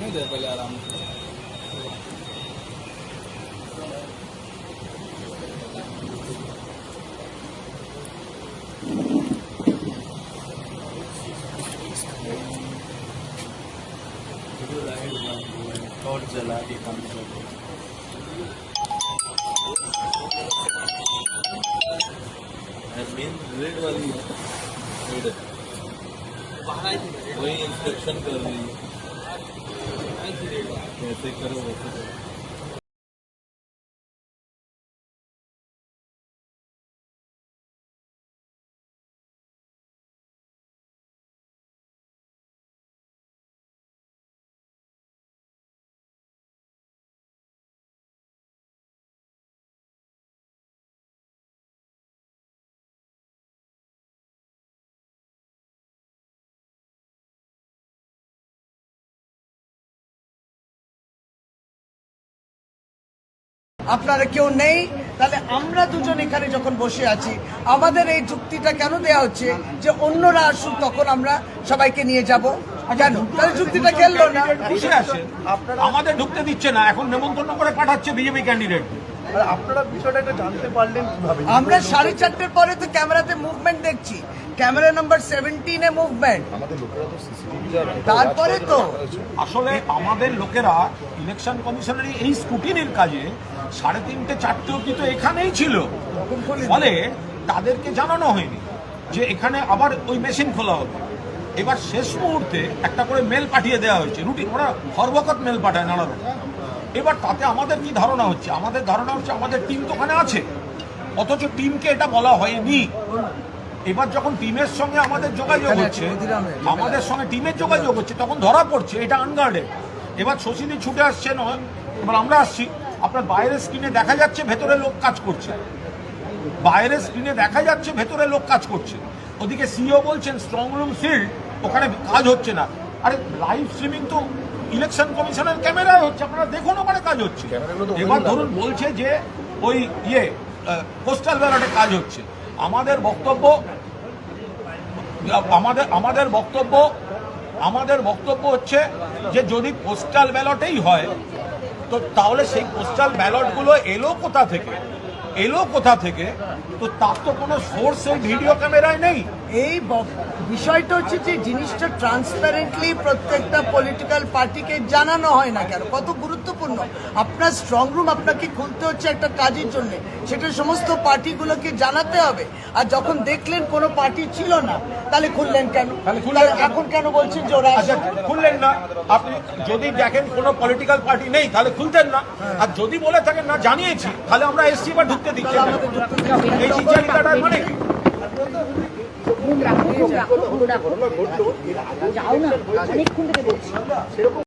नहीं दे पहले आराम से और जला के काम मेन रेड वाली है रेड वही इंस्पेक्शन कर रही है कैसे करो वैसे करो। আপনারা কেউ নেই, তাহলে আমরা দুজন এখানে যখন বসে আছি আমাদের এই যুক্তিটা কেন দেয়া হচ্ছে যে অন্যরা আসুক তখন আমরা সবাইকে নিয়ে যাব? কেন তাহলে যুক্তিটা খেললো না? বসে আছে আমাদের ঢুকতে দিচ্ছে না, এখন নেমন্তন্ন করে পাঠাচ্ছে বিজেপি ক্যান্ডিডেট। আপনারা বিষয়টা একটা জানতে পারলেন কিভাবে? আমরা 4:30 পরে তো ক্যামেরাতে মুভমেন্ট দেখছি, ক্যামেরা নাম্বার 17 এ মুভমেন্ট। তারপরে তো আসলে আমাদের লোকেরা ইলেকশন কমিশনের এই স্ক্রুটিনির কাজে 3:30 4টে অবধি তো এখানেই ছিল, ফলে তাদেরকে জানানো হয়নি যে এখানে আবার ওই মেশিন খোলা হবে। এবার শেষ মুহূর্তে একটা করে মেল পাঠিয়ে দেওয়া হয়েছে, রুটিন ওরা হরবকত মেল পাঠায় নানা রকম। এবার তাতে আমাদের কি ধারণা হচ্ছে? আমাদের ধারণা হচ্ছে আমাদের টিম তো ওখানে আছে, অথচ টিমকে এটা বলা হয়নি। এবার যখন টিমের সঙ্গে আমাদের যোগাযোগ হচ্ছে, আমাদের সঙ্গে টিমের যোগাযোগ হচ্ছে, তখন ধরা পড়ছে এটা আনগার্ডেড। এবার শশীদি ছুটে আসছে নয়, এবার আমরা আসছি, আপনার বাইরের স্ক্রিনে দেখা যাচ্ছে ভেতরে লোক কাজ করছে, বাইরের স্ক্রিনে দেখা যাচ্ছে ভেতরে লোক কাজ করছে। ওদিকে সিও বলছেন স্ট্রং রুম সিল্ড, ওখানে কাজ হচ্ছে না। আরে লাইভ স্ট্রিমিং তো ইলেকশন কমিশনের ক্যামেরায় হচ্ছে, আপনারা দেখুন ওখানে কাজ হচ্ছে। এবার ধরুন বলছে যে ওই পোস্টাল ব্যালটে কাজ হচ্ছে। আমাদের বক্তব্য হচ্ছে যে যদি পোস্টাল ব্যালটেই হয় তো তাহলে সেই পোস্টাল ব্যালটগুলো এলো কোথা থেকে? তো তার তো কোনো সোর্স এই ভিডিও ক্যামেরায় নেই। এই বিষয়টা হচ্ছে যে জিনিসটা ট্রান্সপারেন্টলি প্রত্যেকটা পলিটিক্যাল পার্টিকে জানানো হয় না কেন? কত গুরুত্বপূর্ণ। আপনার স্ট্রং রুম আপনাকে খুলতে হচ্ছে একটা কাজের জন্য, সেটা সমস্ত পার্টিগুলোকে জানাতে হবে। আর যখন দেখলেন কোনো পার্টি ছিল না, তাহলে খুললেন কেন? এখন কেন বলছেন যে ওরা খুললেন না? আপনি যদি দেখেন কোনো পলিটিক্যাল পার্টি নেই তাহলে খুলতেন না, আর যদি বলে থাকেন না জানিয়েছি তাহলে আমরা এসছি বা ঢুকতে দিচ্ছি। এই চিন্তাটার মানে কি? যাও না, অনেকক্ষণ থেকে বলছি।